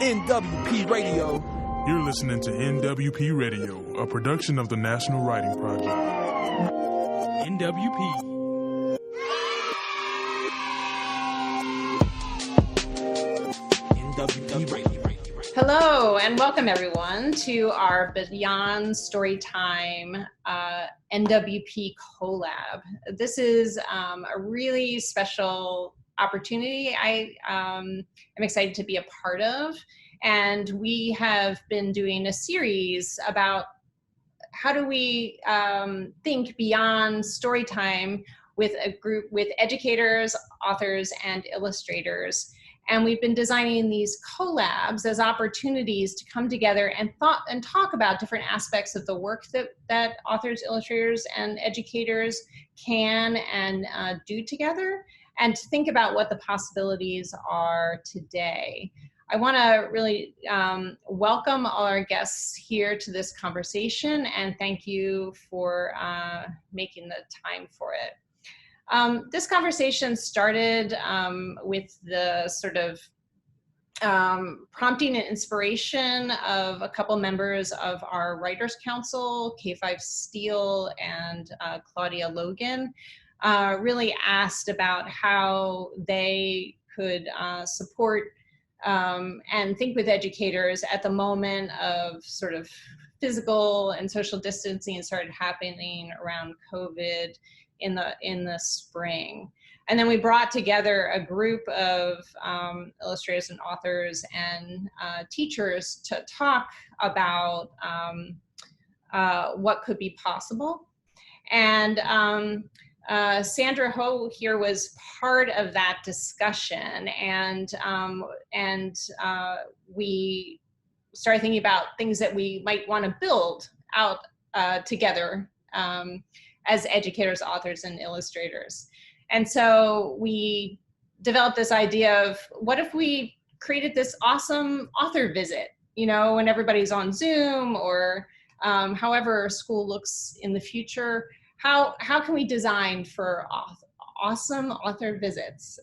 NWP Radio. You're listening to NWP Radio, a production of the National Writing Project. NWP. NWP Radio. Hello and welcome everyone to our Beyond Storytime NWP CoLab. This is a really special opportunity I am excited to be a part of. And we have been doing a series about how do we think beyond story time with a group with educators, authors, and illustrators. And we've been designing these collabs as opportunities to come together and talk about different aspects of the work that authors, illustrators, and educators can and do together, and to think about what the possibilities are today. I want to really welcome all our guests here to this conversation and thank you for making the time for it. This conversation started with the sort of prompting and inspiration of a couple members of our Writers Council, K-Fai Steele and Claudia Logan, really asked about how they could support and think with educators at the moment of sort of physical and social distancing started happening around COVID in the spring. And then we brought together a group of illustrators and authors and teachers to talk about what could be possible. And Sandra Hogue here was part of that discussion, and we started thinking about things that we might want to build out together as educators, authors, and illustrators. And so we developed this idea of what if we created this awesome author visit, you know, when everybody's on Zoom or however school looks in the future. How can we design for awesome author visits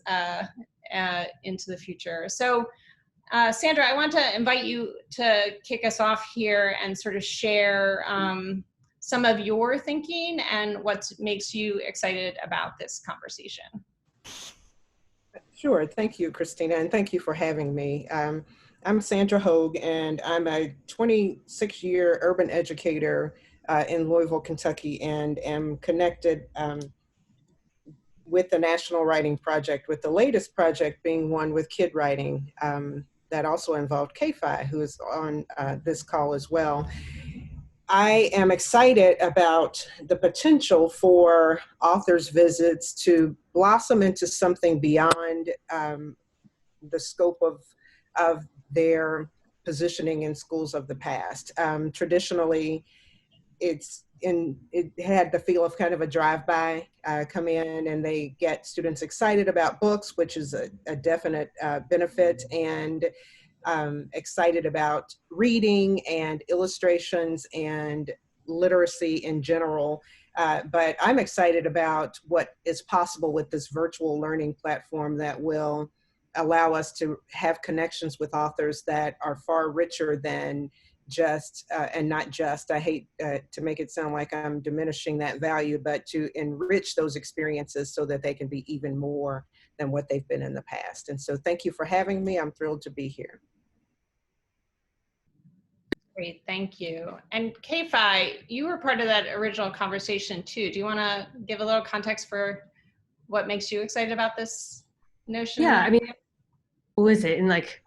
into the future? So Sandra, I want to invite you to kick us off here and sort of share some of your thinking and what makes you excited about this conversation. Sure, thank you, Christina, and thank you for having me. I'm Sandra Hogue, and I'm a 26-year urban educator in Louisville, Kentucky, and am connected with the National Writing Project, with the latest project being one with kid writing that also involved K-Fai, who is on this call as well. I am excited about the potential for authors' visits to blossom into something beyond the scope of their positioning in schools of the past. Traditionally, it had the feel of kind of a drive-by, come in and they get students excited about books, which is a definite benefit, and excited about reading and illustrations and literacy in general. But I'm excited about what is possible with this virtual learning platform that will allow us to have connections with authors that are far richer than just, and not just, I hate to make it sound like I'm diminishing that value, but to enrich those experiences so that they can be even more than what they've been in the past. And so thank you for having me. I'm thrilled to be here. Great, thank you. And K-Fai, you were part of that original conversation too. Do you want to give a little context for what makes you excited about this notion? Yeah, I mean, what was it in like,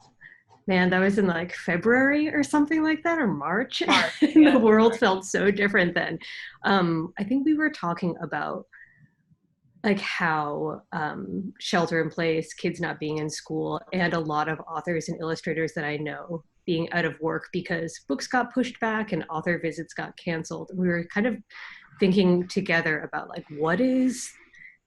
man, that was in like February or something like that, or March. Yeah. The world felt so different then. I think we were talking about like how shelter in place, kids not being in school, and a lot of authors and illustrators that I know being out of work because books got pushed back and author visits got canceled. We were kind of thinking together about like, what is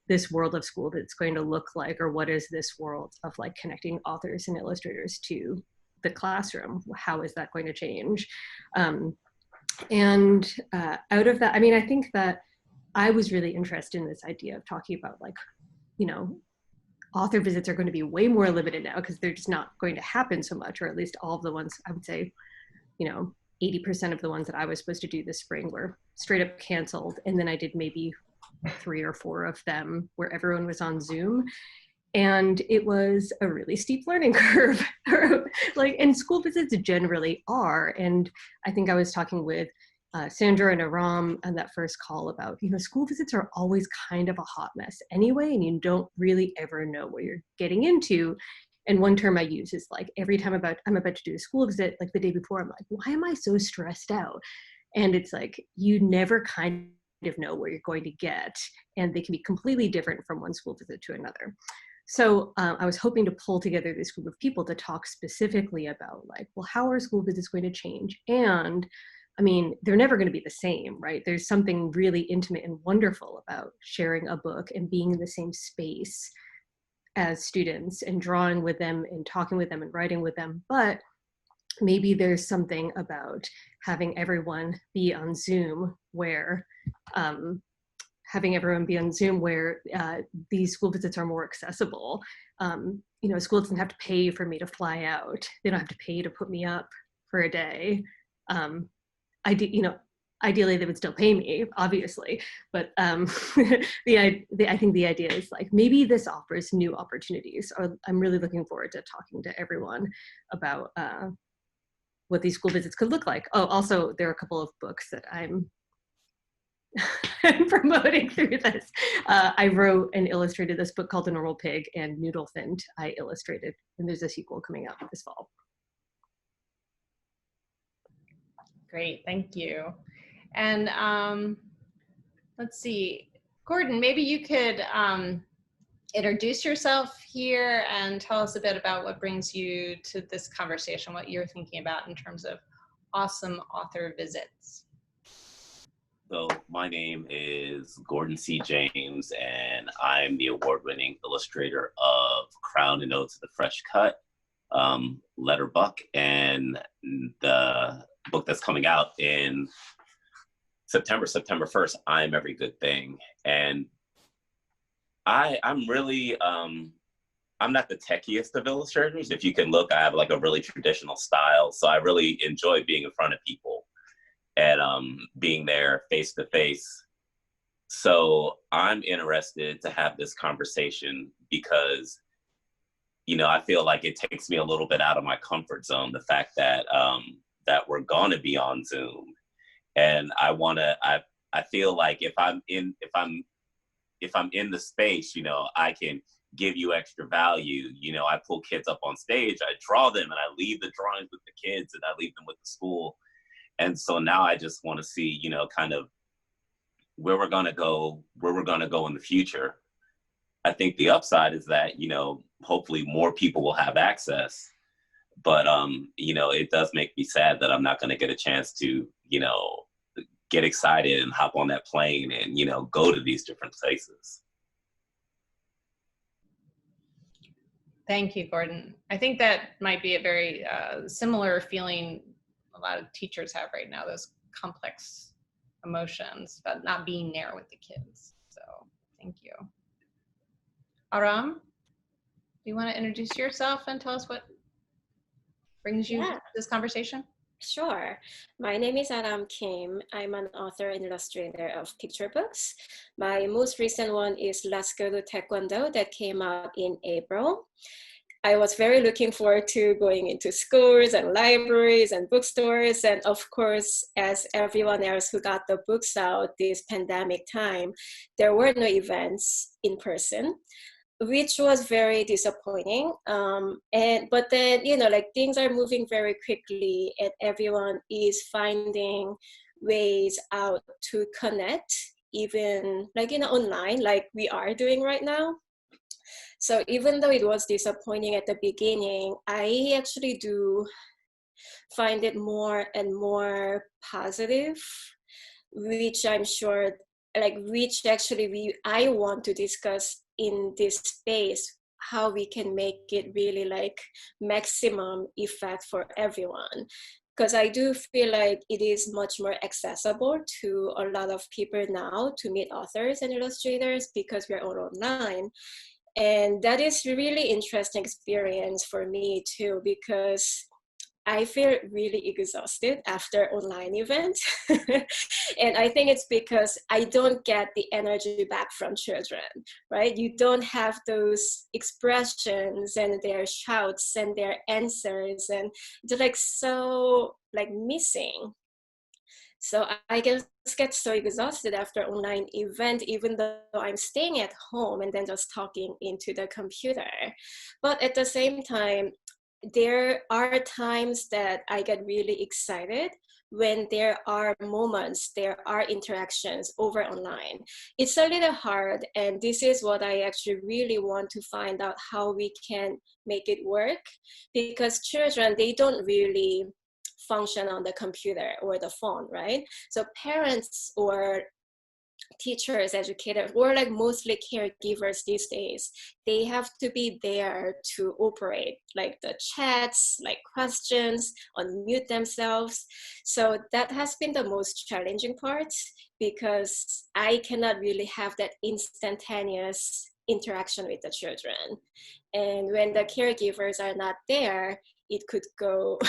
this world of school that's going to look like, or what is this world of like connecting authors and illustrators to the classroom? How is that going to change? And out of that, I mean, I think that I was really interested in this idea of talking about like, you know, author visits are going to be way more limited now because they're just not going to happen so much, or at least all of the ones, I would say, 80% of the ones that I was supposed to do this spring were straight up canceled. And then I did maybe 3 or 4 of them where everyone was on Zoom. And it was a really steep learning curve, and school visits generally are. And I think I was talking with Sandra and Aram on that first call about, school visits are always kind of a hot mess anyway, and you don't really ever know what you're getting into. And one term I use is like, every time I'm about to do a school visit, like the day before, I'm like, why am I so stressed out? And it's like, you never kind of know where you're going to get, and they can be completely different from one school visit to another. So I was hoping to pull together this group of people to talk specifically about like, well, how are school visits going to change? And I mean, they're never going to be the same, right? There's something really intimate and wonderful about sharing a book and being in the same space as students and drawing with them and talking with them and writing with them. But maybe there's something about having everyone be on Zoom where these school visits are more accessible. School doesn't have to pay for me to fly out. They don't have to pay to put me up for a day. Ideally they would still pay me, obviously, but I think the idea is like, maybe this offers new opportunities. I'm really looking forward to talking to everyone about what these school visits could look like. Oh, also, there are a couple of books that I'm promoting through this. I wrote and illustrated this book called The Normal Pig, and Noodle Thinned I illustrated, and there's a sequel coming out this fall. Great, thank you. And let's see, Gordon, maybe you could introduce yourself here and tell us a bit about what brings you to this conversation, what you're thinking about in terms of awesome author visits. So my name is Gordon C. James, and I'm the award-winning illustrator of Crown and Ode to the Fresh Cut, Letterbuck, and the book that's coming out in September 1st, I'm Every Good Thing. And I'm really, I'm not the techiest of illustrators. If you can look, I have like a really traditional style. So I really enjoy being in front of people and being there face to face. So I'm interested to have this conversation because, I feel like it takes me a little bit out of my comfort zone, the fact that that we're gonna be on Zoom. And I feel like if I'm in the space, I can give you extra value. I pull kids up on stage, I draw them, and I leave the drawings with the kids, and I leave them with the school. And so now I just want to see, kind of where we're gonna go in the future. I think the upside is that, hopefully more people will have access. But, it does make me sad that I'm not going to get a chance to, get excited and hop on that plane and, go to these different places. Thank you, Gordon. I think that might be a very similar feeling a lot of teachers have right now, those complex emotions, but not being there with the kids. So thank you. Aram, do you want to introduce yourself and tell us what brings you to this conversation? Sure. My name is Aram Kim. I'm an author and illustrator of picture books. My most recent one is Let's Go to Taekwondo that came out in April. I was very looking forward to going into schools and libraries and bookstores. And of course, as everyone else who got the books out this pandemic time, there were no events in person, which was very disappointing. But then, things are moving very quickly and everyone is finding ways out to connect, even online, like we are doing right now. So even though it was disappointing at the beginning, I actually do find it more and more positive, which I'm sure, I want to discuss in this space, how we can make it really maximum effect for everyone. Because I do feel like it is much more accessible to a lot of people now to meet authors and illustrators because we're all online. And that is really interesting experience for me too, because I feel really exhausted after online events. And I think it's because I don't get the energy back from children, right? You don't have those expressions and their shouts and their answers, and they're like so like missing. So I just get so exhausted after online event, even though I'm staying at home and then just talking into the computer. But at the same time, there are times that I get really excited when there are moments, there are interactions over online. It's a little hard, and this is what I actually really want to find out how we can make it work, because children, they don't really function on the computer or the phone, right? So parents or teachers, educators, or like mostly caregivers these days, they have to be there to operate like the chats, like questions, unmute themselves. So that has been the most challenging part, because I cannot really have that instantaneous interaction with the children. And when the caregivers are not there, it could go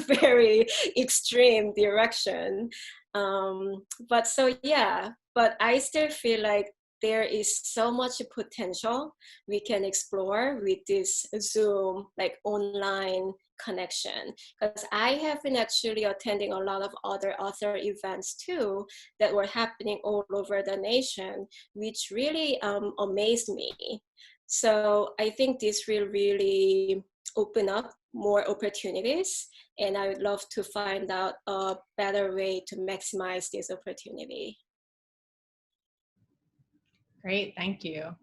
very extreme direction. But so, yeah, but I still feel like there is so much potential we can explore with this Zoom, like online connection. Because I have been actually attending a lot of other author events too that were happening all over the nation, which really amazed me. So I think this will really open up more opportunities, and I would love to find out a better way to maximize this opportunity. Great, thank you.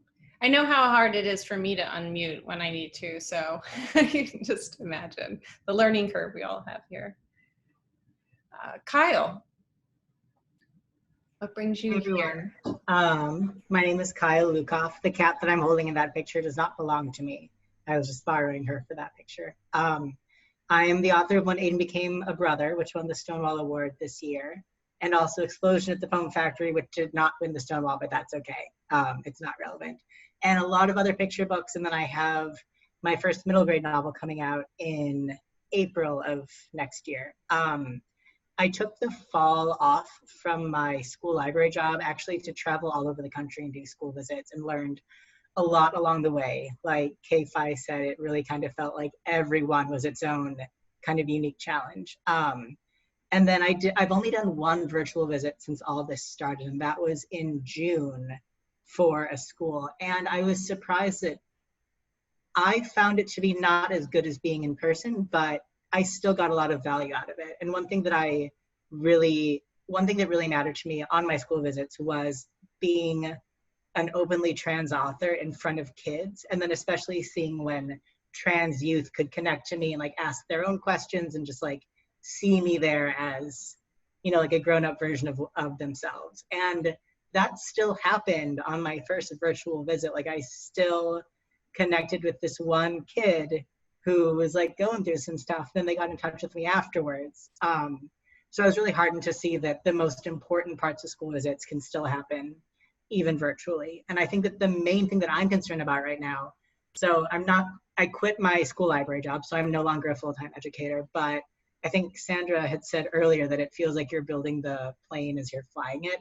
I know how hard it is for me to unmute when I need to, so you can just imagine the learning curve we all have here. Kyle, what brings you here? My name is Kyle Lukoff. The cat that I'm holding in that picture does not belong to me. I was just borrowing her for that picture. I am the author of When Aiden Became a Brother, which won the Stonewall Award this year, and also Explosion at the Foam Factory, which did not win the Stonewall, but that's okay. It's not relevant. And a lot of other picture books, and then I have my first middle grade novel coming out in April of next year. I took the fall off from my school library job actually to travel all over the country and do school visits, and learned a lot along the way. Like K-Fai said, it really kind of felt like everyone was its own kind of unique challenge. And then I've only done one virtual visit since all this started, and that was in June for a school. And I was surprised that I found it to be not as good as being in person, but I still got a lot of value out of it. And one thing that really mattered to me on my school visits was being an openly trans author in front of kids, and then especially seeing when trans youth could connect to me and like ask their own questions and just like see me there as, you know, like a grown-up version of themselves. And that still happened on my first virtual visit. Like I still connected with this one kid who was like going through some stuff. Then they got in touch with me afterwards. So I was really heartened to see that the most important parts of school visits can still happen even virtually. And I think that the main thing that I'm concerned about right now, so I quit my school library job, so I'm no longer a full-time educator, but I think Sandra had said earlier that it feels like you're building the plane as you're flying it.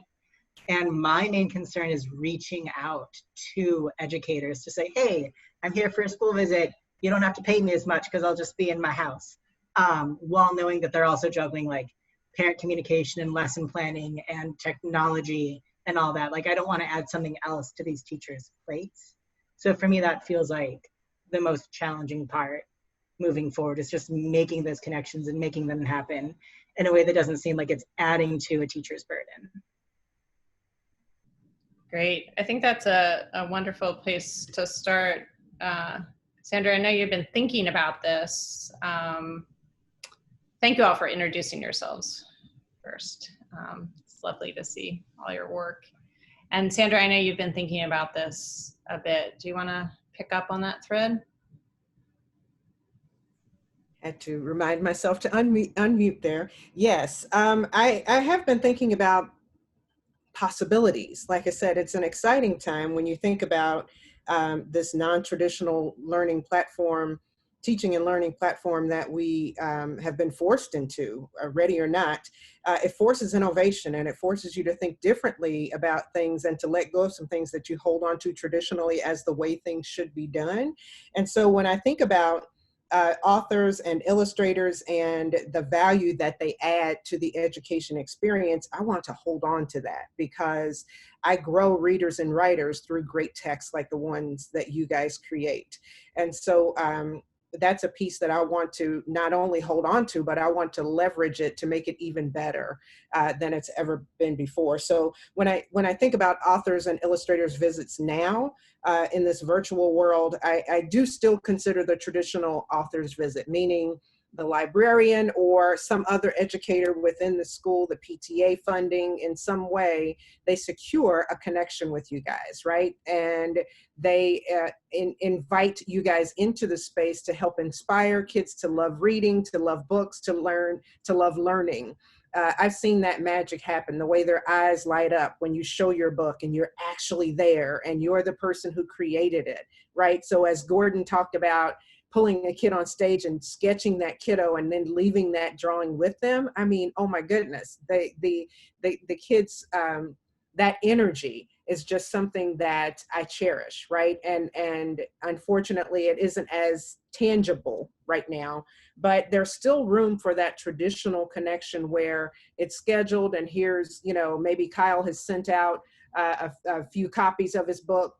And my main concern is reaching out to educators to say, hey, I'm here for a school visit. You don't have to pay me as much because I'll just be in my house. While knowing that they're also juggling like parent communication and lesson planning and technology and all that. Like I don't want to add something else to these teachers' plates. So for me, that feels like the most challenging part moving forward, is just making those connections and making them happen in a way that doesn't seem like it's adding to a teacher's burden. Great. I think that's a wonderful place to start. Sandra, I know you've been thinking about this. Thank you all for introducing yourselves first. It's lovely to see all your work. And Sandra, I know you've been thinking about this a bit. Do you want to pick up on that thread? Had to remind myself to unmute there. Yes, I have been thinking about possibilities. Like I said, it's an exciting time when you think about this non-traditional learning platform, teaching and learning platform that we have been forced into, ready or not. It forces innovation, and it forces you to think differently about things and to let go of some things that you hold on to traditionally as the way things should be done. And so when I think about authors and illustrators and the value that they add to the education experience, I want to hold on to that, because I grow readers and writers through great texts like the ones that you guys create. And so that's a piece that I want to not only hold on to, but I want to leverage it to make it even better than it's ever been before. So when I think about authors and illustrators visits now in this virtual world, I do still consider the traditional author's visit, meaning the librarian or some other educator within the school, the PTA funding, in some way, they secure a connection with you guys, right? And they invite you guys into the space to help inspire kids to love reading, to love books, to learn, to love learning. I've seen that magic happen, the way their eyes light up when you show your book and you're actually there and you're the person who created it, right? So as Gordon talked about, pulling a kid on stage and sketching that kiddo and then leaving that drawing with them. I mean, oh my goodness, the kids, that energy is just something that I cherish, right? And unfortunately, it isn't as tangible right now, but there's still room for that traditional connection where it's scheduled, and here's, you know, maybe Kyle has sent out a few copies of his book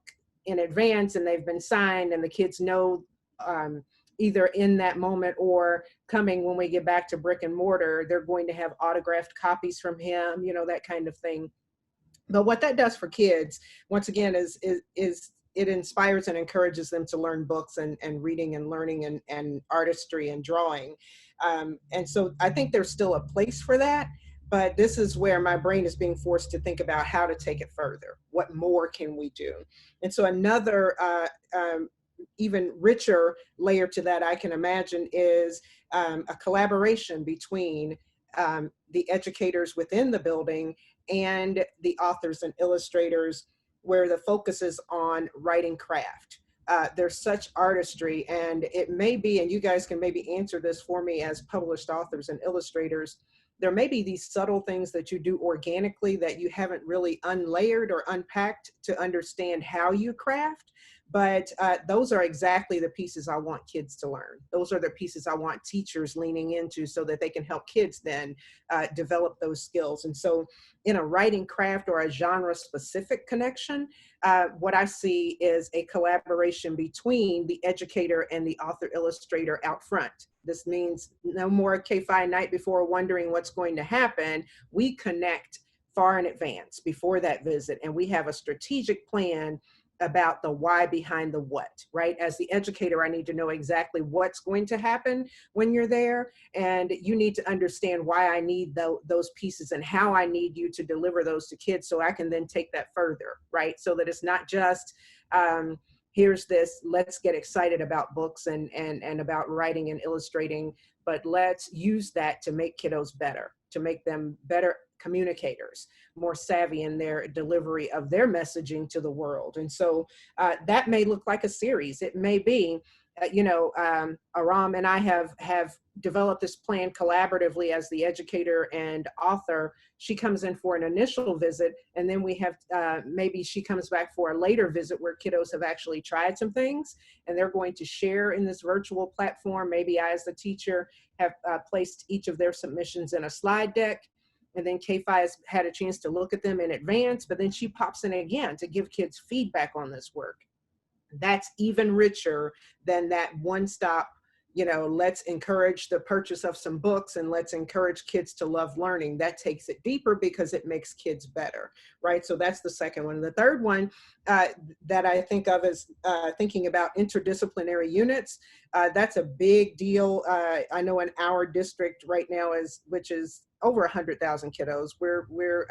in advance and they've been signed, and the kids know either in that moment or coming when we get back to brick and mortar, they're going to have autographed copies from him, you know, that kind of thing. But what that does for kids, once again, is it inspires and encourages them to learn books and reading and learning and artistry and drawing. And so I think there's still a place for that, but this is where my brain is being forced to think about how to take it further. What more can we do? And so another even richer layer to that I can imagine is a collaboration between the educators within the building and the authors and illustrators, where the focus is on writing craft. There's such artistry, and it may be, and you guys can maybe answer this for me as published authors and illustrators, there may be these subtle things that you do organically that you haven't really unlayered or unpacked to understand how you craft. But those are exactly the pieces I want kids to learn. Those are the pieces I want teachers leaning into so that they can help kids then develop those skills. And so in a writing craft or a genre specific connection, what I see is a collaboration between the educator and the author illustrator out front. This means no more K-Fai night before wondering what's going to happen. We connect far in advance before that visit, and we have a strategic plan about the why behind the what, right? As the educator, I need to know exactly what's going to happen when you're there, and you need to understand why I need those pieces and how I need you to deliver those to kids so I can then take that further, right? So that it's not just, here's this, let's get excited about books and about writing and illustrating, but let's use that to make kiddos better, to make them better communicators, more savvy in their delivery of their messaging to the world. And so that may look like a series. It may be, Aram and I have developed this plan collaboratively as the educator and author. She comes in for an initial visit, and then we have, maybe she comes back for a later visit where kiddos have actually tried some things, and they're going to share in this virtual platform. Maybe I, as the teacher, have placed each of their submissions in a slide deck. And then K-Fai has had a chance to look at them in advance, but then she pops in again to give kids feedback on this work. That's even richer than that one-stop, let's encourage the purchase of some books and let's encourage kids to love learning. That takes it deeper because it makes kids better, right? So that's the second one. The third one that I think of is thinking about interdisciplinary units. That's a big deal. I know in our district right now, which is over 100,000 kiddos. We're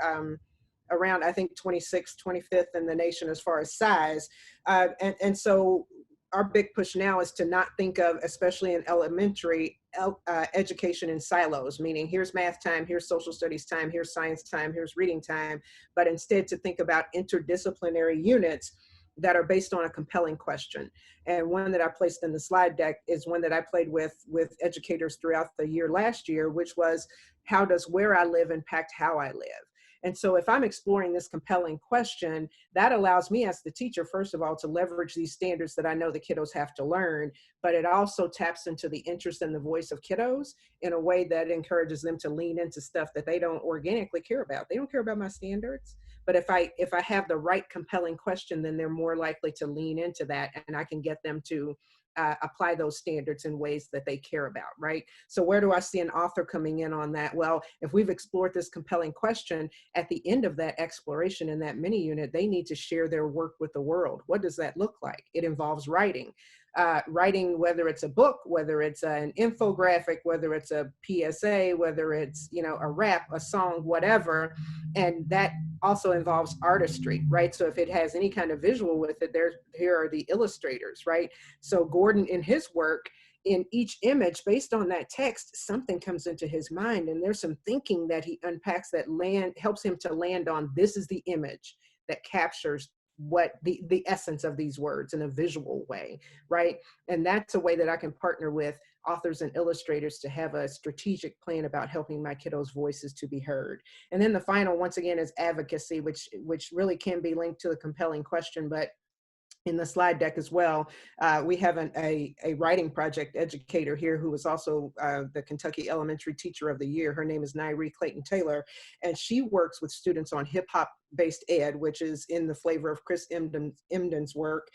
around, I think, 26th, 25th in the nation as far as size. And so our big push now is to not think of, especially in elementary, education in silos, meaning here's math time, here's social studies time, here's science time, here's reading time, but instead to think about interdisciplinary units that are based on a compelling question. And one that I placed in the slide deck is one that I played with educators throughout the year last year, which was, how does where I live impact how I live? And so if I'm exploring this compelling question, that allows me as the teacher, first of all, to leverage these standards that I know the kiddos have to learn, but it also taps into the interest and the voice of kiddos in a way that encourages them to lean into stuff that they don't organically care about. They don't care about my standards, but if I have the right compelling question, then they're more likely to lean into that, and I can get them to apply those standards in ways that they care about, right? So where do I see an author coming in on that? Well, if we've explored this compelling question, at the end of that exploration in that mini unit, they need to share their work with the world. What does that look like? It involves writing. Writing, whether it's a book, whether it's an infographic, whether it's a PSA, whether it's, you know, a rap, a song, whatever. And that also involves artistry, right? So if it has any kind of visual with it, here are the illustrators, right? So Gordon, in his work, in each image, based on that text, something comes into his mind, and there's some thinking that he unpacks that helps him to land on, this is the image that captures what the essence of these words in a visual way, right? And that's a way that I can partner with authors and illustrators to have a strategic plan about helping my kiddos' voices to be heard. And then the final, once again, is advocacy, which really can be linked to the compelling question, but in the slide deck as well, we have a writing project educator here who is also the Kentucky Elementary Teacher of the Year. Her name is Nairi Clayton Taylor, and she works with students on hip hop based ed, which is in the flavor of Chris Emdin's work.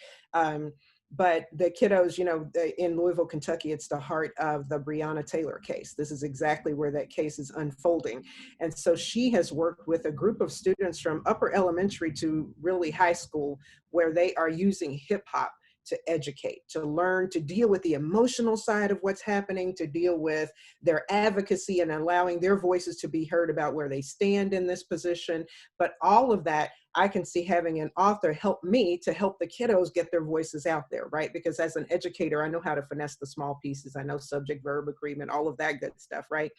But the kiddos, you know, in Louisville, Kentucky, it's the heart of the Breonna Taylor case. This is exactly where that case is unfolding. And so she has worked with a group of students from upper elementary to really high school, where they are using hip hop to educate, to learn, to deal with the emotional side of what's happening, to deal with their advocacy and allowing their voices to be heard about where they stand in this position. But all of that, I can see having an author help me to help the kiddos get their voices out there, right? Because as an educator, I know how to finesse the small pieces. I know subject, verb, agreement, all of that good stuff, right?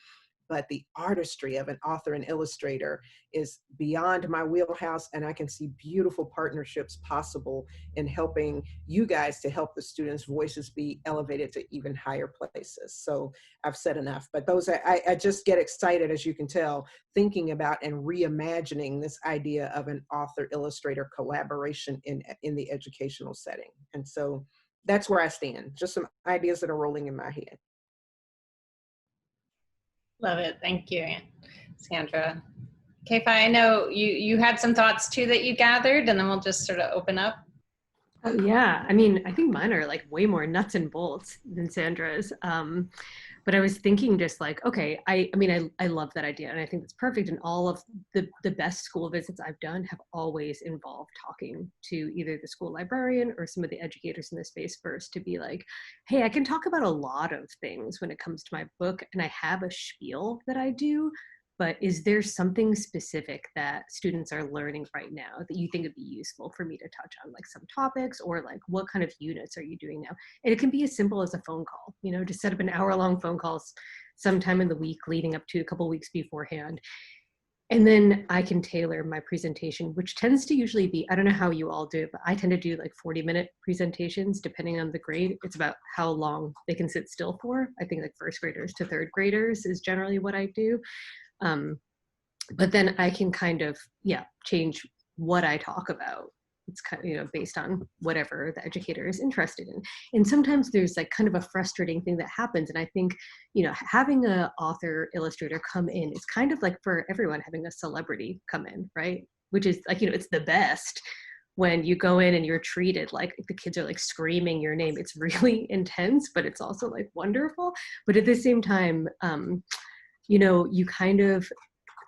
But the artistry of an author and illustrator is beyond my wheelhouse, and I can see beautiful partnerships possible in helping you guys to help the students' voices be elevated to even higher places. So I've said enough, but those are, I just get excited, as you can tell, thinking about and reimagining this idea of an author-illustrator collaboration in the educational setting. And so that's where I stand, just some ideas that are rolling in my head. Love it. Thank you, Sandra. K-Fai, I know you had some thoughts too that you gathered, and then we'll just sort of open up. Oh yeah, I mean, I think mine are like way more nuts and bolts than Sandra's. But I was thinking just like, okay, I mean, I love that idea, and I think it's perfect. And all of the best school visits I've done have always involved talking to either the school librarian or some of the educators in the space first, to be like, hey, I can talk about a lot of things when it comes to my book, and I have a spiel that I do, but is there something specific that students are learning right now that you think would be useful for me to touch on, like some topics, or like what kind of units are you doing now? And it can be as simple as a phone call, you know, just set up an hour-long phone calls sometime in the week leading up to a couple weeks beforehand. And then I can tailor my presentation, which tends to usually be, I don't know how you all do it, but I tend to do like 40-minute presentations depending on the grade. It's about how long they can sit still for. I think like first graders to third graders is generally what I do. But then I can kind of, change what I talk about. It's kind of, you know, based on whatever the educator is interested in. And sometimes there's like kind of a frustrating thing that happens. And I think, you know, having an author illustrator come in is kind of like for everyone having a celebrity come in, right? Which is like, you know, it's the best when you go in and you're treated like the kids are like screaming your name. It's really intense, but it's also like wonderful. But at the same time, you know, you kind of,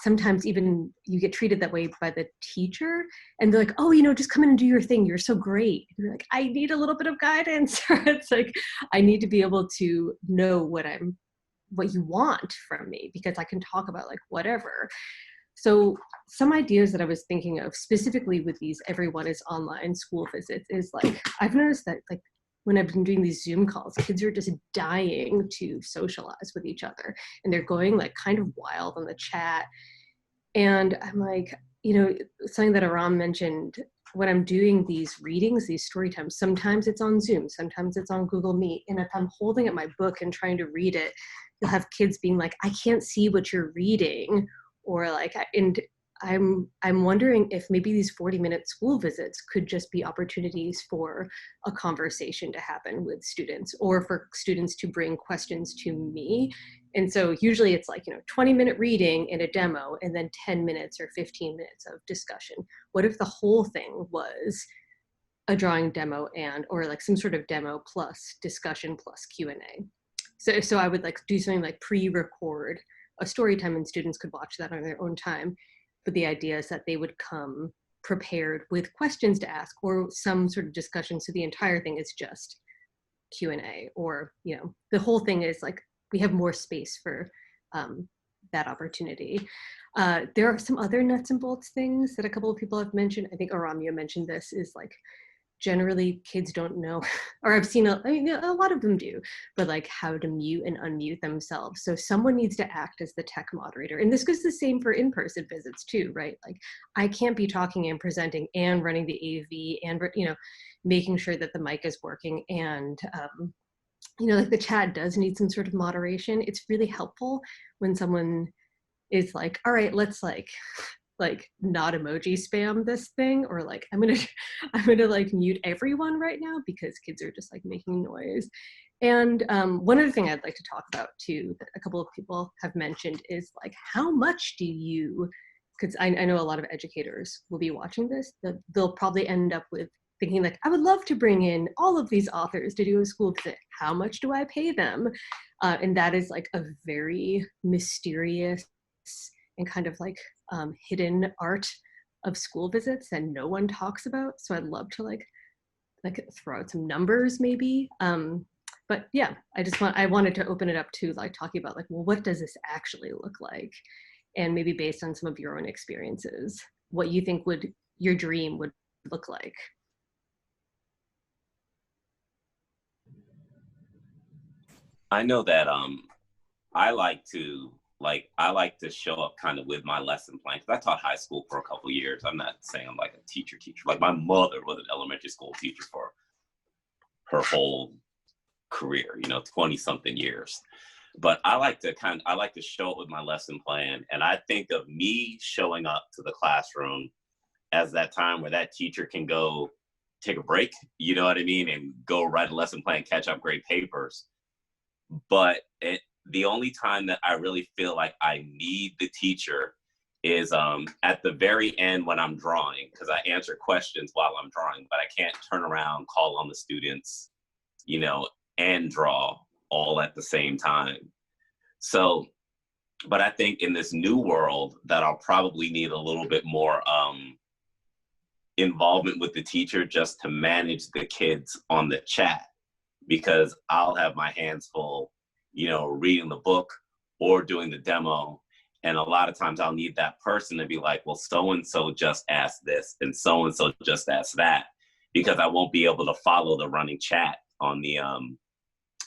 sometimes even you get treated that way by the teacher, and they're like, oh, you know, just come in and do your thing. You're so great. And you're like, I need a little bit of guidance. It's like, I need to be able to know what you want from me, because I can talk about like whatever. So some ideas that I was thinking of specifically with these everyone is online school visits is like, I've noticed that like when I've been doing these Zoom calls, kids are just dying to socialize with each other, and they're going like kind of wild on the chat. And I'm like, you know, something that Aram mentioned, when I'm doing these readings, these story times, sometimes it's on Zoom, sometimes it's on Google Meet. And if I'm holding up my book and trying to read it, you'll have kids being like, I can't see what you're reading. Or like, and I'm wondering if maybe these 40-minute school visits could just be opportunities for a conversation to happen with students, or for students to bring questions to me. And so usually it's like, 20-minute reading and a demo, and then 10 minutes or 15 minutes of discussion. What if the whole thing was a drawing demo or like some sort of demo plus discussion plus Q&A? So I would like do something like pre-record a story time, and students could watch that on their own time. But the idea is that they would come prepared with questions to ask or some sort of discussion. So the entire thing is just Q&A, or, the whole thing is like, we have more space for that opportunity. There are some other nuts and bolts things that a couple of people have mentioned. I think Aram, you mentioned this, is like, generally kids don't know, or I've seen a lot of them do, but like how to mute and unmute themselves. So someone needs to act as the tech moderator. And this goes the same for in-person visits too, right? Like I can't be talking and presenting and running the AV and, making sure that the mic is working. And, like the chat does need some sort of moderation. It's really helpful when someone is like, all right, let's like not emoji spam this thing, or like I'm gonna like mute everyone right now because kids are just like making noise. And one other thing I'd like to talk about too, that a couple of people have mentioned, is like, how much do you, because I know a lot of educators will be watching this, that they'll probably end up with thinking like, I would love to bring in all of these authors to do a school visit. How much do I pay them? And that is like a very mysterious and kind of like hidden art of school visits that no one talks about. So I'd love to like throw out some numbers maybe. But yeah, I wanted to open it up to like talking about like, well, what does this actually look like? And maybe based on some of your own experiences, what you think your dream would look like. I know that I like to show up kind of with my lesson plan, because I taught high school for a couple of years. I'm not saying I'm like a teacher. Like my mother was an elementary school teacher for her whole career, 20 something years. But I like to show up with my lesson plan. And I think of me showing up to the classroom as that time where that teacher can go take a break, you know what I mean? And go write a lesson plan, catch up great papers. But the only time that I really feel like I need the teacher is at the very end when I'm drawing, because I answer questions while I'm drawing, but I can't turn around, call on the students, and draw all at the same time. So, but I think in this new world that I'll probably need a little bit more involvement with the teacher just to manage the kids on the chat, because I'll have my hands full, reading the book or doing the demo. And a lot of times I'll need that person to be like, well, so-and-so just asked this and so-and-so just asked that, because I won't be able to follow the running chat on the,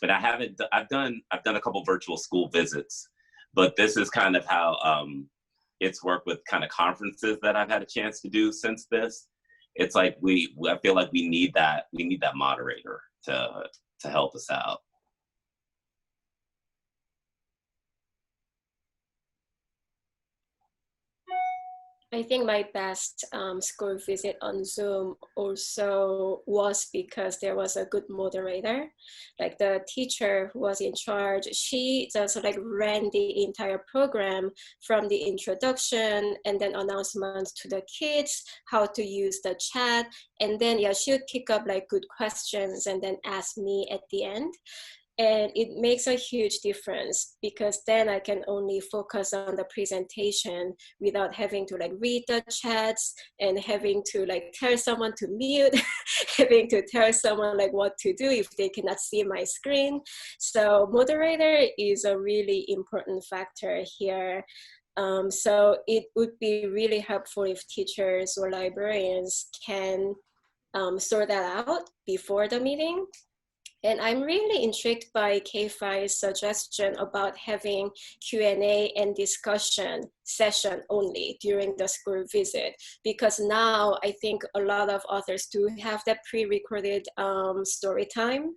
but I've done a couple virtual school visits, but this is kind of how it's worked with kind of conferences that I've had a chance to do since this. It's like I feel like we need that moderator to help us out. I think my best school visit on Zoom also was because there was a good moderator. Like the teacher who was in charge, she just like ran the entire program from the introduction and then announcements to the kids, how to use the chat. And then, she would pick up like good questions and then ask me at the end. And it makes a huge difference, because then I can only focus on the presentation without having to like read the chats and having to like tell someone to mute, having to tell someone like what to do if they cannot see my screen. So moderator is a really important factor here. So it would be really helpful if teachers or librarians can sort that out before the meeting. And I'm really intrigued by K-Fai's suggestion about having Q&A and discussion session only during the school visit, because now I think a lot of authors do have that pre-recorded story time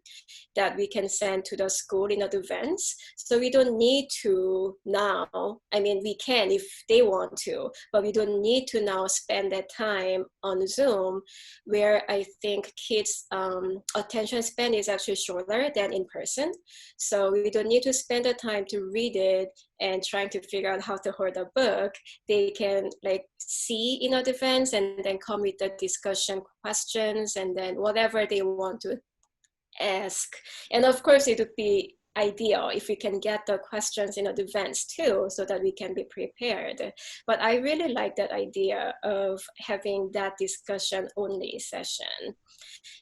that we can send to the school in advance. So we don't need to now, I mean, we can if they want to, but we don't need to now spend that time on Zoom, where I think kids' attention span is actually shorter than in person. So we don't need to spend the time to read it and trying to figure out how to hold a book. They can like see in advance and then come with the discussion questions and then whatever they want to ask. And of course, it would be ideal if we can get the questions in advance too, so that we can be prepared. But I really like that idea of having that discussion only session.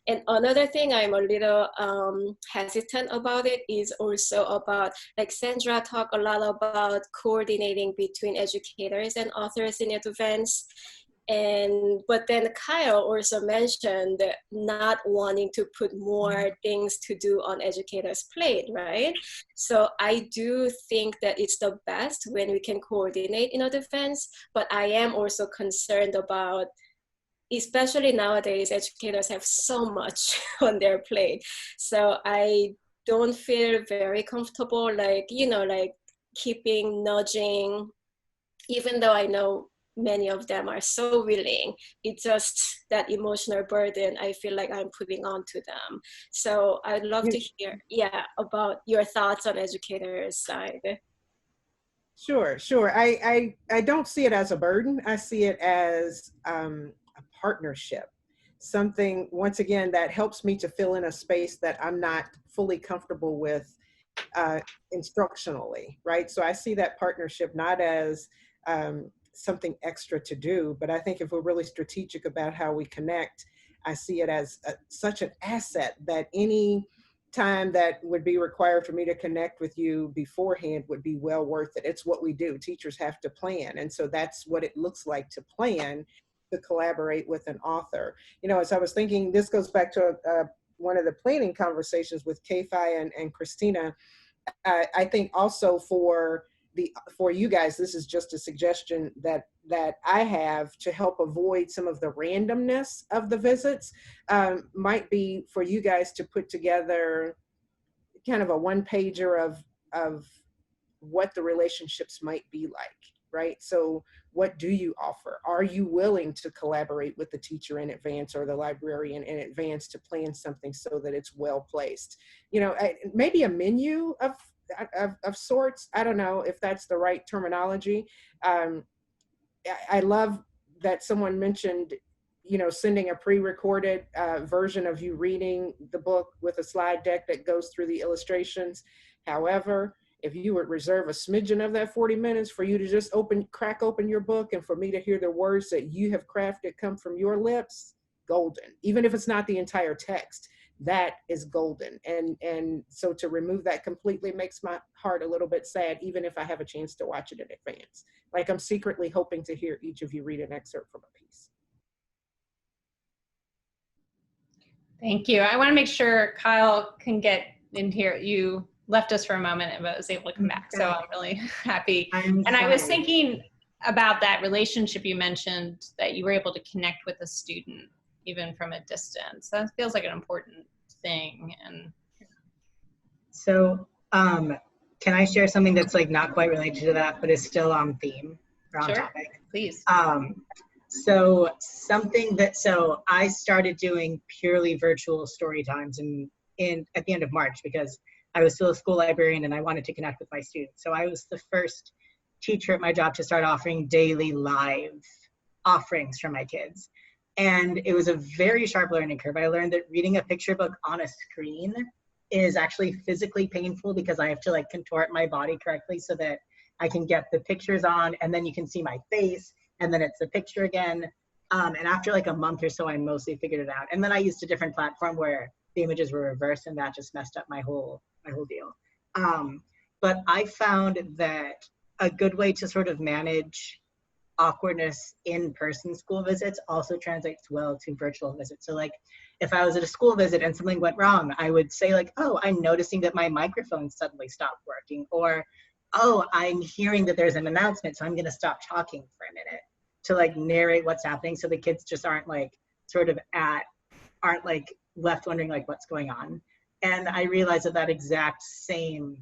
And another thing I'm a little hesitant about it is also about, like Sandra talked a lot about coordinating between educators and authors in advance. But then Kyle also mentioned not wanting to put more things to do on educators' plate, right? So I do think that it's the best when we can coordinate in advance, but I am also concerned about, especially nowadays, educators have so much on their plate. So I don't feel very comfortable, like, you know, like keeping nudging, even though I know many of them are so willing. It's just that emotional burden I feel like I'm putting onto them. So I'd love to hear, about your thoughts on educators' side. Sure. I don't see it as a burden. I see it as a partnership. Something, once again, that helps me to fill in a space that I'm not fully comfortable with instructionally, right? So I see that partnership not as something extra to do, but I think if we're really strategic about how we connect, I see it as such an asset that any time that would be required for me to connect with you beforehand would be well worth it. It's what we do. Teachers have to plan. And so that's what it looks like to plan, to collaborate with an author. You know, as I was thinking, this goes back to one of the planning conversations with K-Fai and Christina. I think also for you guys, this is just a suggestion that I have to help avoid some of the randomness of the visits, might be for you guys to put together kind of a one-pager of what the relationships might be like, right? So what do you offer? Are you willing to collaborate with the teacher in advance or the librarian in advance to plan something so that it's well placed? You know, maybe a menu of sorts. I don't know if that's the right terminology. I love that someone mentioned, you know, sending a pre-recorded version of you reading the book with a slide deck that goes through the illustrations. However, if you would reserve a smidgen of that 40 minutes for you to just crack open your book and for me to hear the words that you have crafted come from your lips, golden. Even if it's not the entire text, that is golden. And so to remove that completely makes my heart a little bit sad, even if I have a chance to watch it in advance. Like I'm secretly hoping to hear each of you read an excerpt from a piece. Thank you. I want to make sure Kyle can get in here. You left us for a moment but was able to come back. So I'm really happy. I was thinking about that relationship you mentioned, that you were able to connect with a student even from a distance. That feels like an important thing. And so can I share something that's like not quite related to that, but is still on theme or on topic? Please. So I started doing purely virtual story times at the end of March because I was still a school librarian and I wanted to connect with my students. So I was the first teacher at my job to start offering daily live offerings for my kids. And it was a very sharp learning curve. I learned that reading a picture book on a screen is actually physically painful because I have to like contort my body correctly so that I can get the pictures on, and then you can see my face, and then it's the picture again. And after like a month or so, I mostly figured it out. And then I used a different platform where the images were reversed, and that just messed up my whole deal. But I found that a good way to sort of manage awkwardness in-person school visits also translates well to virtual visits. So like if I was at a school visit and something went wrong, I would say like, oh, I'm noticing that my microphone suddenly stopped working, or oh, I'm hearing that there's an announcement, so I'm gonna stop talking for a minute to like narrate what's happening, so the kids just aren't like aren't like left wondering like what's going on. And I realized that that exact same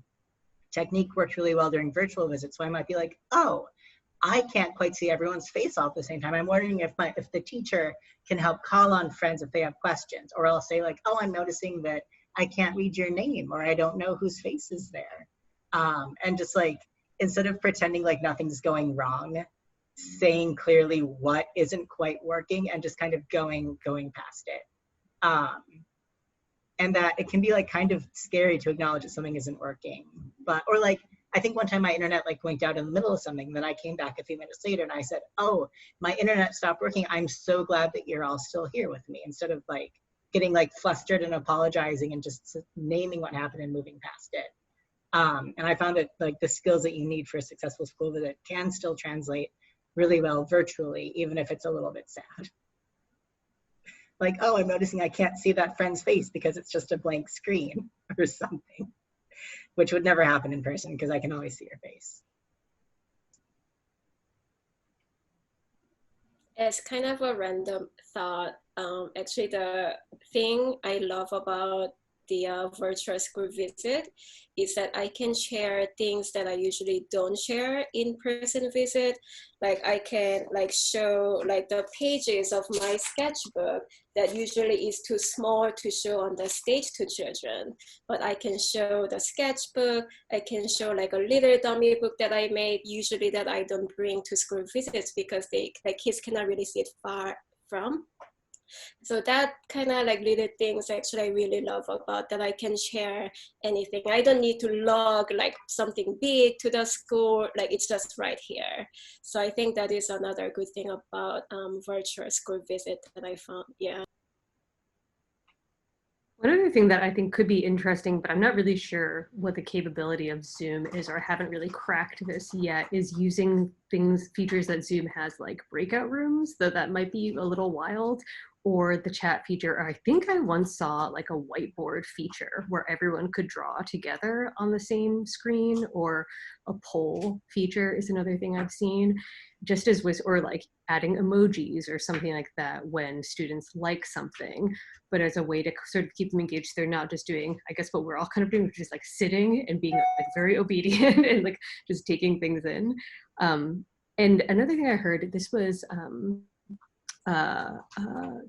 technique worked really well during virtual visits. So I might be like, oh, I can't quite see everyone's face all at the same time. I'm wondering if the teacher can help call on friends if they have questions, or I'll say like, oh, I'm noticing that I can't read your name, or I don't know whose face is there. And just like, instead of pretending like nothing's going wrong, saying clearly what isn't quite working and just kind of going past it. And that it can be like kind of scary to acknowledge that something isn't working. But, or like, I think one time my internet like went out in the middle of something, then I came back a few minutes later and I said, oh, my internet stopped working. I'm so glad that you're all still here with me, instead of like getting like flustered and apologizing and just naming what happened and moving past it. And I found that like the skills that you need for a successful school visit can still translate really well virtually, even if it's a little bit sad. Like, oh, I'm noticing I can't see that friend's face because it's just a blank screen or something, which would never happen in person because I can always see your face. As kind of a random thought, actually the thing I love about the virtual school visit is that I can share things that I usually don't share in person visit. Like I can like show like the pages of my sketchbook that usually is too small to show on the stage to children, but I can show the sketchbook. I can show like a little dummy book that I made, usually that I don't bring to school visits because kids cannot really see it far from. So that kind of like little things actually I really love about that I can share anything. I don't need to log like something big to the school, like it's just right here. So I think that is another good thing about virtual school visit that I found, yeah. One other thing that I think could be interesting, but I'm not really sure what the capability of Zoom is, or I haven't really cracked this yet, is using features that Zoom has like breakout rooms, though that might be a little wild, or the chat feature. I think I once saw like a whiteboard feature where everyone could draw together on the same screen, or a poll feature is another thing I've seen, just as with, or like adding emojis or something like that when students like something, but as a way to sort of keep them engaged. They're not just doing, I guess, what we're all kind of doing, which is like sitting and being like very obedient and like just taking things in. And another thing I heard, this was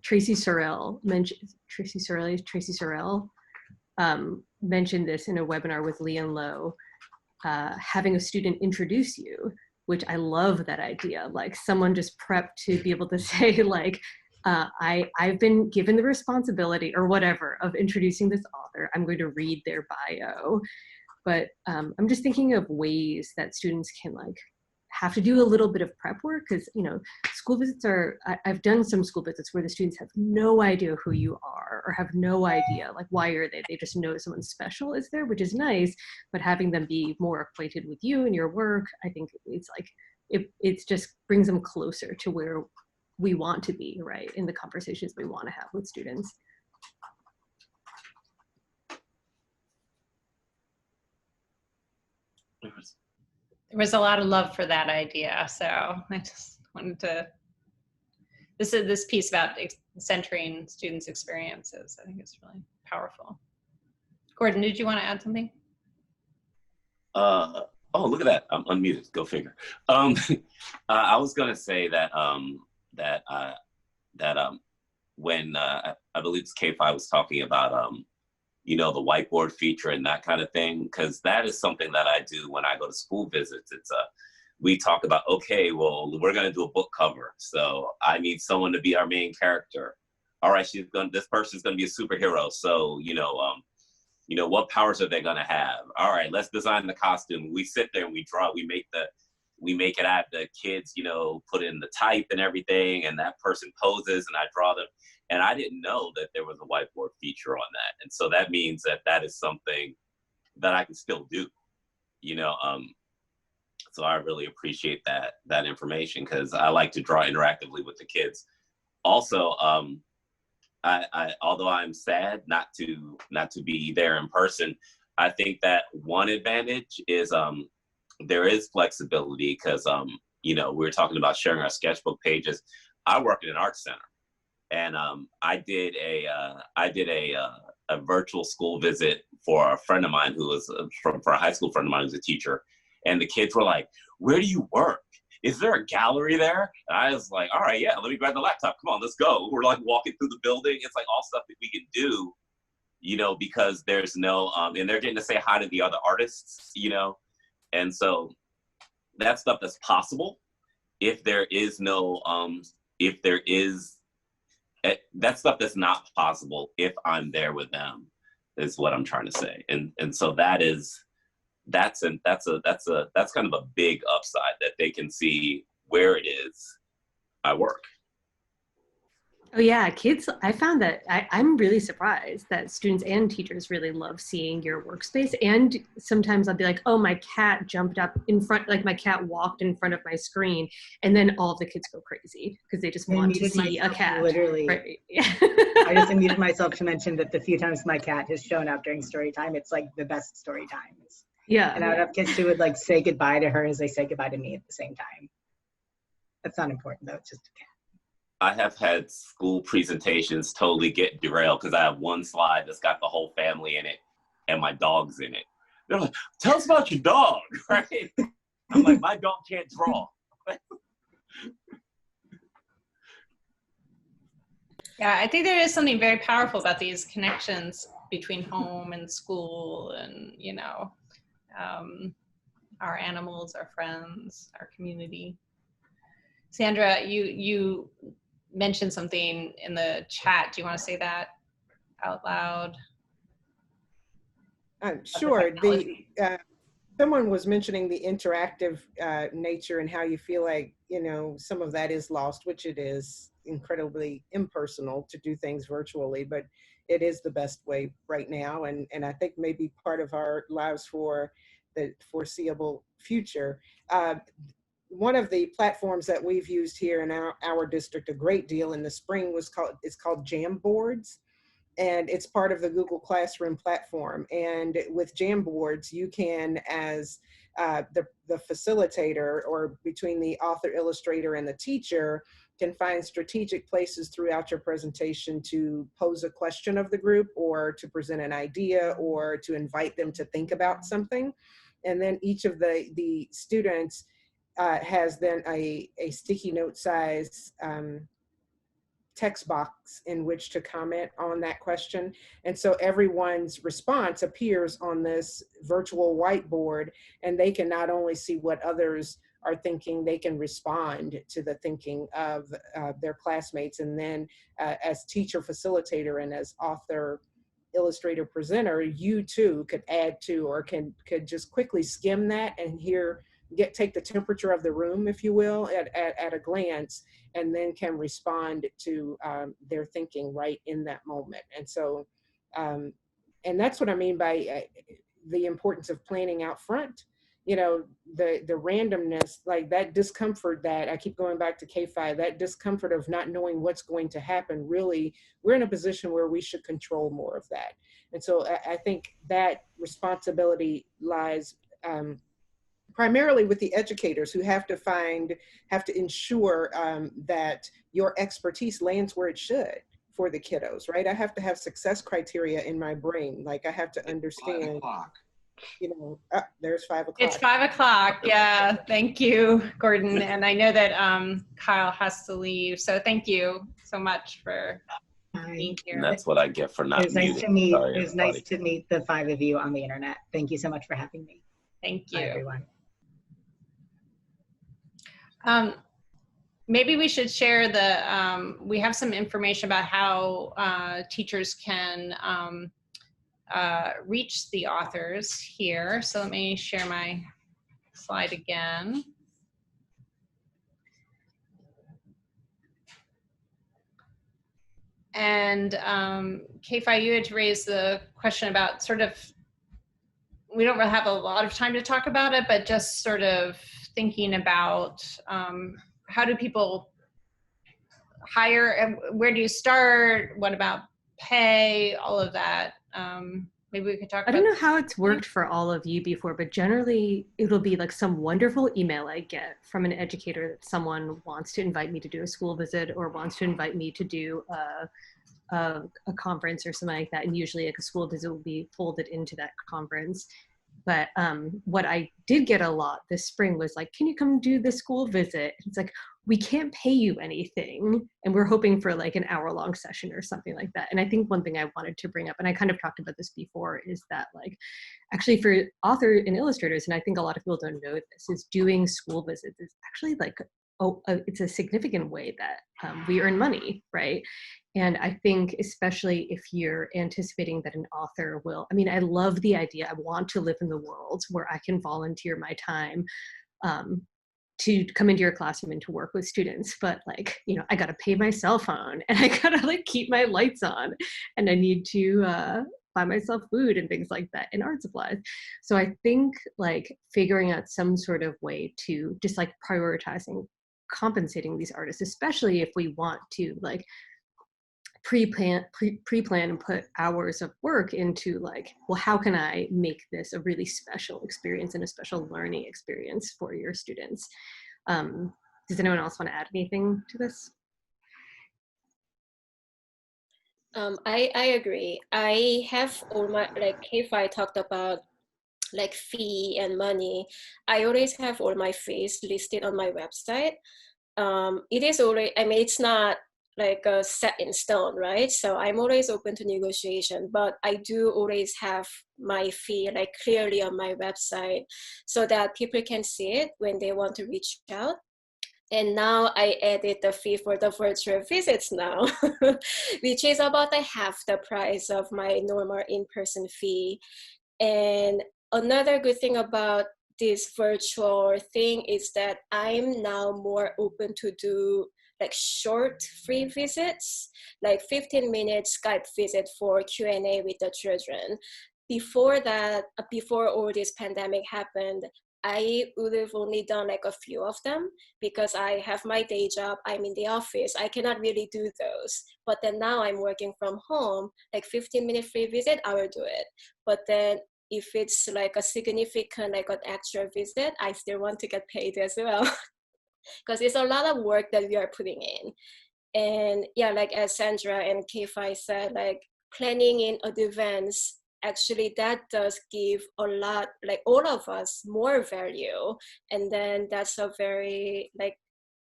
Tracy Sorrell mentioned this in a webinar with Leon Lowe, having a student introduce you, which I love that idea. Like someone just prepped to be able to say like, I've been given the responsibility or whatever of introducing this author. I'm going to read their bio. But I'm just thinking of ways that students can like have to do a little bit of prep work, because, you know, school visits are, I've done some school visits where the students have no idea who you are or have no idea, like, why are they? They just know someone special is there, which is nice, but having them be more acquainted with you and your work, I think it's like, it just brings them closer to where we want to be, right, in the conversations we want to have with students. There was a lot of love for that idea, so I just wanted to, this piece about centering students' experiences, I think it's really powerful. Gordon, did you want to add something? Oh, look at that, I'm unmuted, go figure. I was gonna say that when I believe K-Fai was talking about you know, the whiteboard feature and that kind of thing, because that is something that I do when I go to school visits. It's we talk about, okay, well, we're gonna do a book cover, so I need someone to be our main character. All right, this person's gonna be a superhero, so you know, what powers are they gonna have? All right, let's design the costume. We sit there and we draw, we make it at the kids, you know, put in the type and everything, and that person poses and I draw them. And I didn't know that there was a whiteboard feature on that. And so that means that that is something that I can still do, you know? So I really appreciate that information, because I like to draw interactively with the kids. Also, I although I'm sad not to be there in person, I think that one advantage is there is flexibility because, you know, we were talking about sharing our sketchbook pages. I work in an art center, and I did a virtual school visit for a friend of mine who was for a high school friend of mine who's a teacher, and the kids were like, "Where do you work? Is there a gallery there?" And I was like, "All right, yeah, let me grab the laptop. Come on, let's go." We're like walking through the building. It's like all stuff that we can do, you know, because there's no and they're getting to say hi to the other artists, you know, and so that stuff that's possible. If there is no that stuff that's not possible if I'm there with them, is what I'm trying to say. And so that's kind of a big upside, that they can see where it is I work. Oh yeah, kids, I found that I'm really surprised that students and teachers really love seeing your workspace. And sometimes I'll be like, oh, my cat jumped up in front, like my cat walked in front of my screen, and then all of the kids go crazy because they just want to see a cat. Literally. Right. Yeah. I just unmuted myself to mention that the few times my cat has shown up during story time, it's like the best story times. Yeah. And I would have kids who would like say goodbye to her as they say goodbye to me at the same time. That's not important though, it's just a cat. I have had school presentations totally get derailed because I have one slide that's got the whole family in it and my dog's in it. They're like, "Tell us about your dog," right? I'm like, my dog can't draw. Yeah, I think there is something very powerful about these connections between home and school, and, you know, our animals, our friends, our community. Sandra, you mentioned something in the chat. Do you want to say that out loud? Sure. Someone was mentioning the interactive nature and how you feel like, you know, some of that is lost, which it is incredibly impersonal to do things virtually, but it is the best way right now. And I think maybe part of our lives for the foreseeable future. One of the platforms that we've used here in our district a great deal in the spring it's called Jamboards, and it's part of the Google Classroom platform. And with Jamboards, you can, as the facilitator, or between the author, illustrator, and the teacher, can find strategic places throughout your presentation to pose a question of the group, or to present an idea, or to invite them to think about something. And then each of the students has then a sticky note size text box in which to comment on that question. And so everyone's response appears on this virtual whiteboard, and they can not only see what others are thinking, they can respond to the thinking of their classmates. And then as teacher facilitator and as author illustrator presenter, you too could add to, or could just quickly skim that and take the temperature of the room, if you will, at a glance, and then can respond to their thinking right in that moment. And so, and that's what I mean by the importance of planning out front. You know, the randomness, like that discomfort that I keep going back to K-Fai, that discomfort of not knowing what's going to happen, really, we're in a position where we should control more of that. And so I think that responsibility lies primarily with the educators, who have to ensure that your expertise lands where it should for the kiddos, right? I have to have success criteria in my brain. Like I have to understand, you know, there's 5 o'clock. It's 5 o'clock. Yeah. Thank you, Gordon. And I know that Kyle has to leave. So thank you so much for being here. And that's what I get for not muting. It was nice to meet the 5 of you on the internet. Thank you so much for having me. Thank you. Bye, everyone. Maybe we should share we have some information about how teachers can reach the authors here. So let me share my slide again. And K-Fai, you had to raise the question about sort of, we don't really have a lot of time to talk about it, but just sort of thinking about how do people hire, and where do you start? What about pay? All of that. maybe we could talk I about don't know how it's worked for all of you before, but generally it'll be like some wonderful email I get from an educator that someone wants to invite me to do a school visit or wants to invite me to do a conference or something like that. And usually like a school visit will be folded into that conference. But what I did get a lot this spring was like, can you come do the school visit? It's like, we can't pay you anything. And we're hoping for like an hour-long session or something like that. And I think one thing I wanted to bring up, and I kind of talked about this before, is that like, actually for authors and illustrators, and I think a lot of people don't know this, is doing school visits is actually like, it's a significant way that we earn money, right? And I think especially if you're anticipating that an author will, I mean, I love the idea. I want to live in the world where I can volunteer my time to come into your classroom and to work with students. But like, you know, I got to pay my cell phone and I got to like keep my lights on and I need to buy myself food and things like that and art supplies. So I think like figuring out some sort of way to just like prioritizing compensating these artists, especially if we want to like pre-plan and put hours of work into like, well, how can I make this a really special experience and a special learning experience for your students? Does anyone else want to add anything to this? I agree. I have all my, like K-Fai talked about like fee and money. I always have all my fees listed on my website. It is already, I mean, it's not like set in stone, right? So I'm always open to negotiation, but I do always have my fee like clearly on my website so that people can see it when they want to reach out. And now I added the fee for the virtual visits now, which is about a half the price of my normal in-person fee. And another good thing about this virtual thing is that I'm now more open to do like short free visits, like 15-minute Skype visit for Q&A with the children. Before that, before all this pandemic happened, I would have only done like a few of them because I have my day job, I'm in the office, I cannot really do those. But then now I'm working from home, like 15-minute free visit, I will do it. But then if it's like a significant, like an actual visit, I still want to get paid as well. Because it's a lot of work that we are putting in. And yeah, like as Sandra and K-Fai said, like planning in advance, actually that does give a lot, like all of us more value. And then that's a very like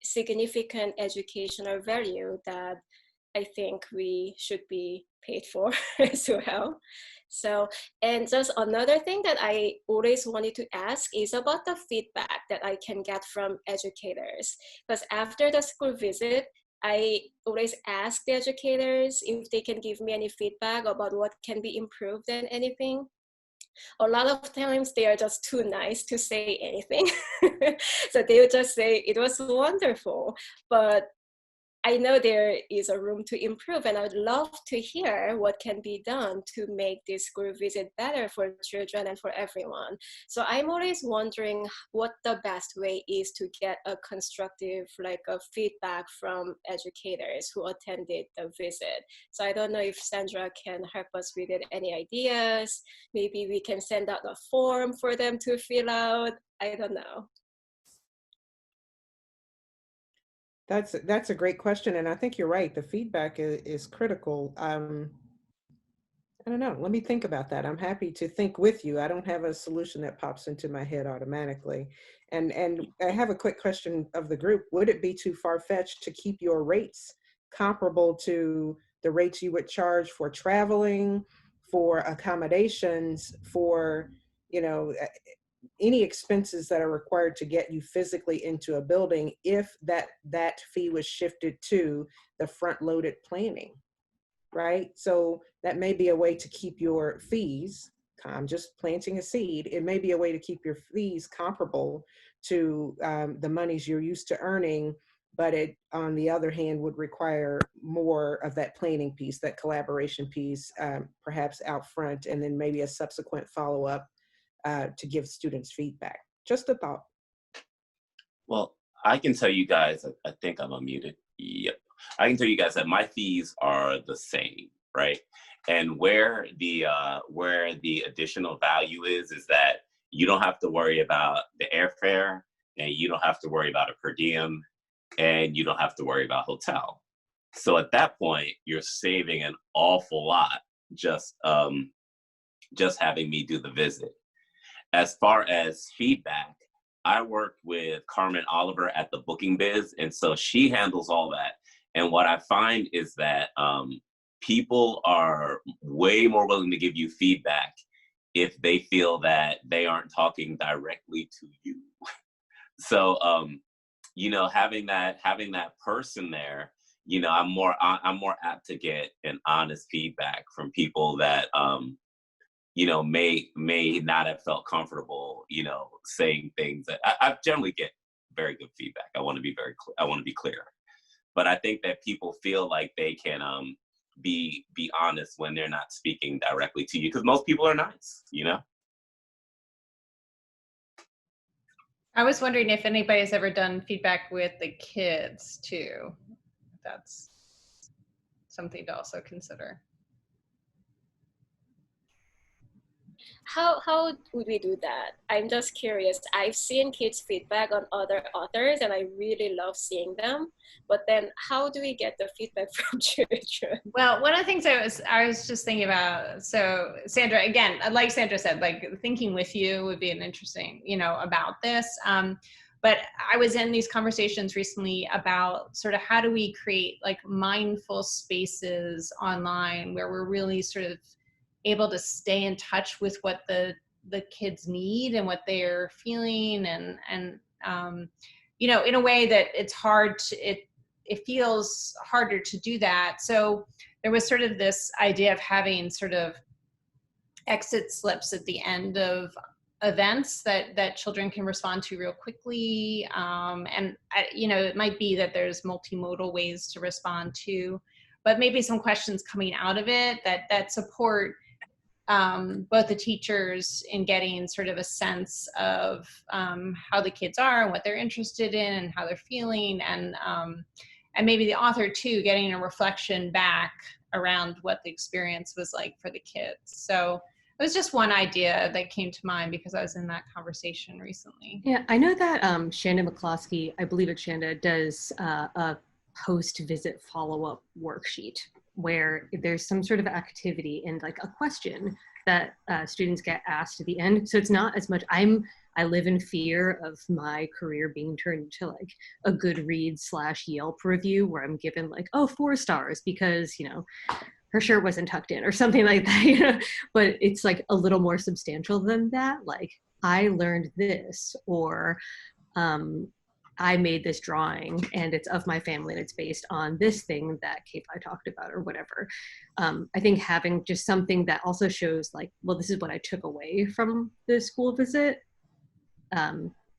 significant educational value that I think we should be paid for as well. So, and just another thing that I always wanted to ask is about the feedback that I can get from educators. Because after the school visit, I always ask the educators if they can give me any feedback about what can be improved and anything. A lot of times they are just too nice to say anything. So they would just say, it was wonderful. But I know there is a room to improve, and I would love to hear what can be done to make this school visit better for children and for everyone. So I'm always wondering what the best way is to get a constructive, like a feedback from educators who attended the visit. So I don't know if Sandra can help us with it. Any ideas? Maybe we can send out a form for them to fill out. I don't know. That's a great question, and I think you're right. The feedback is critical. I don't know. Let me think about that. I'm happy to think with you. I don't have a solution that pops into my head automatically. And I have a quick question of the group. Would it be too far-fetched to keep your rates comparable to the rates you would charge for traveling, for accommodations, for, you know, any expenses that are required to get you physically into a building if that fee was shifted to the front-loaded planning, right? So that may be a way to keep your fees, I'm just planting a seed, it may be a way to keep your fees comparable to the monies you're used to earning, but it, on the other hand, would require more of that planning piece, that collaboration piece, perhaps out front, and then maybe a subsequent follow-up to give students feedback. Just a thought. Well, I can tell you guys, I think I'm unmuted. Yep. I can tell you guys that my fees are the same, right? And where the additional value is that you don't have to worry about the airfare, and you don't have to worry about a per diem, and you don't have to worry about hotel. So at that point, you're saving an awful lot just having me do the visit. As far as feedback, I worked with Carmen Oliver at the Booking Biz, and so she handles all that. And what I find is that people are way more willing to give you feedback if they feel that they aren't talking directly to you. So, you know, having that person there, you know, I'm more apt to get an honest feedback from people that, you know, may not have felt comfortable, you know, saying things that I generally get very good feedback. I want to be clear, but I think that people feel like they can be honest when they're not speaking directly to you, because most people are nice, you know. I was wondering if anybody's ever done feedback with the kids too. That's something to also consider. How would we do that? I'm just curious. I've seen kids' feedback on other authors, and I really love seeing them. But then, how do we get the feedback from children? Well, one of the things I was just thinking about. So, Sandra, again, like Sandra said, like thinking with you would be an interesting, you know, about this. But I was in these conversations recently about sort of how do we create like mindful spaces online where we're really sort of able to stay in touch with what the kids need and what they're feeling, and you know, in a way that it's hard to, it feels harder to do that. So there was sort of this idea of having sort of exit slips at the end of events that children can respond to real quickly, and you know, it might be that there's multimodal ways to respond to, but maybe some questions coming out of it that support both the teachers in getting sort of a sense of how the kids are and what they're interested in and how they're feeling, and maybe the author too, getting a reflection back around what the experience was like for the kids. So it was just one idea that came to mind because I was in that conversation recently. Yeah, I know that Shanda McCloskey, I believe it's Shanda, does a post-visit follow-up worksheet where there's some sort of activity and like a question that students get asked at the end. So it's not as much, I live in fear of my career being turned into like a Goodreads/Yelp review where I'm given like, oh, 4 stars because, you know, her shirt wasn't tucked in or something like that, you know, but it's like a little more substantial than that. Like, I learned this, or I made this drawing and it's of my family and it's based on this thing that K-Fai talked about or whatever. I think having just something that also shows like, well, this is what I took away from the school visit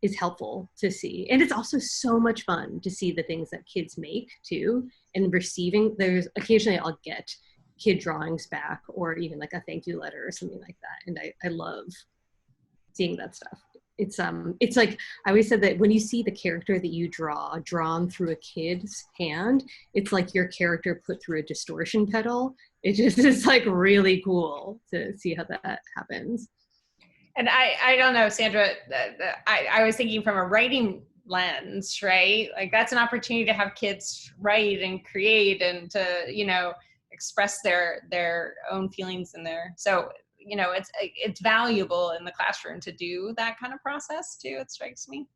is helpful to see. And it's also so much fun to see the things that kids make too, and receiving, there's occasionally I'll get kid drawings back or even like a thank you letter or something like that. And I love seeing that stuff. It's like, I always said that when you see the character that you drawn through a kid's hand, it's like your character put through a distortion pedal. It just is like really cool to see how that happens. And I don't know, Sandra, I was thinking from a writing lens, right? Like that's an opportunity to have kids write and create and to, you know, express their own feelings in there. So, you know, it's valuable in the classroom to do that kind of process too, it strikes me.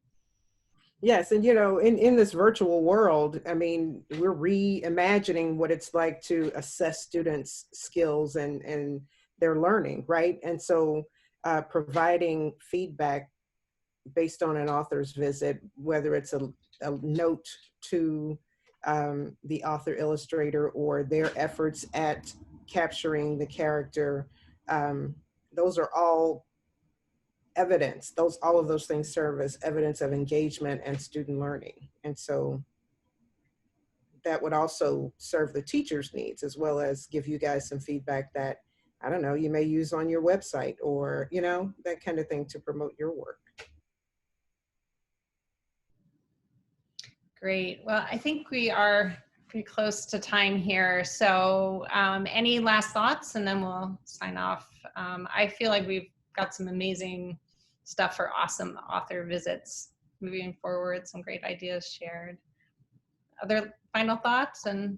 Yes, and you know, in this virtual world, I mean, we're reimagining what it's like to assess students' skills and their learning, right? And so providing feedback based on an author's visit, whether it's a note to the author illustrator or their efforts at capturing the character, those are all evidence. All of those things serve as evidence of engagement and student learning. And so that would also serve the teacher's needs, as well as give you guys some feedback that, I don't know, you may use on your website or, you know, that kind of thing to promote your work. Great. Well, I think we are pretty close to time here. So any last thoughts, and then we'll sign off. I feel like we've got some amazing stuff for awesome author visits moving forward, some great ideas shared. Other final thoughts? And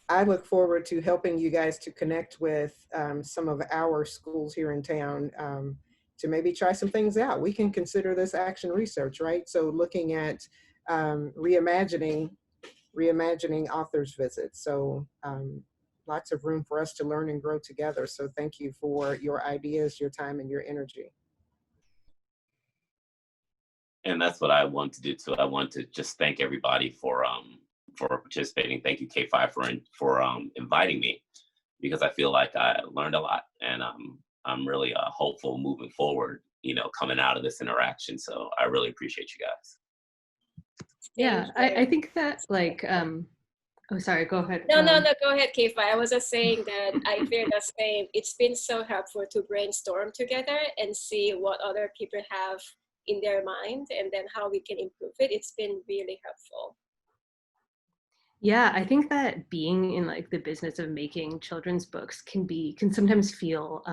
I look forward to helping you guys to connect with some of our schools here in town to maybe try some things out. We can consider this action research, right? So looking at reimagining authors' visits. So lots of room for us to learn and grow together. So thank you for your ideas, your time, and your energy. And that's what I want to do too. I want to just thank everybody for participating. Thank you, K-Fai, for inviting me, because I feel like I learned a lot, and I'm really hopeful moving forward, coming out of this interaction. So I really appreciate you guys. Yeah, I think that oh, sorry, go ahead. No, go ahead, K-Fai. I was just saying that I feel the same. It's been so helpful to brainstorm together and see what other people have in their mind, and then how we can improve it. It's been really helpful. Yeah, I think that being in the business of making children's books can sometimes feel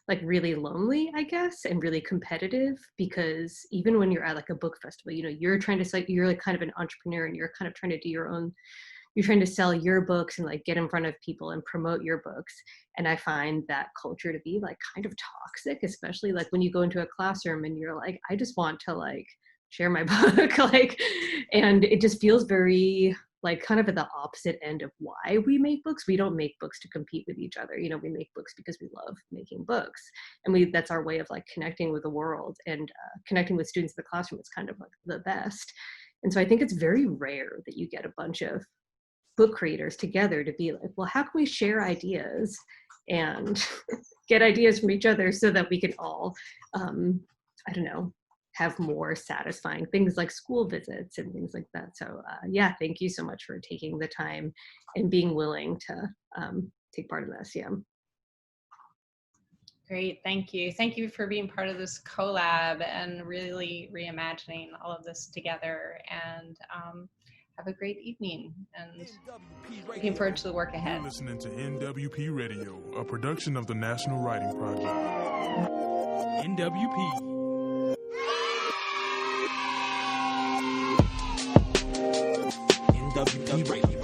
like really lonely, I guess, and really competitive, because even when you're at a book festival, you're trying to you're kind of an entrepreneur, and you're kind of trying to do you're trying to sell your books and get in front of people and promote your books. And I find that culture to be kind of toxic, especially when you go into a classroom and you're I just want to share my book, and it just feels very kind of at the opposite end of why we make books. We don't make books to compete with each other. We make books because we love making books, and that's our way of connecting with the world, and connecting with students in the classroom is kind of the best. And so I think it's very rare that you get a bunch of book creators together to be well, how can we share ideas and get ideas from each other so that we can all, I don't know, have more satisfying things like school visits and things like that. So yeah, thank you so much for taking the time and being willing to take part in this. Yeah. great, thank you. Thank you for being part of this collab and really reimagining all of this together. And have a great evening, and looking forward to the work ahead. You're listening to NWP Radio, a production of the National Writing Project. NWP. NWP Radio.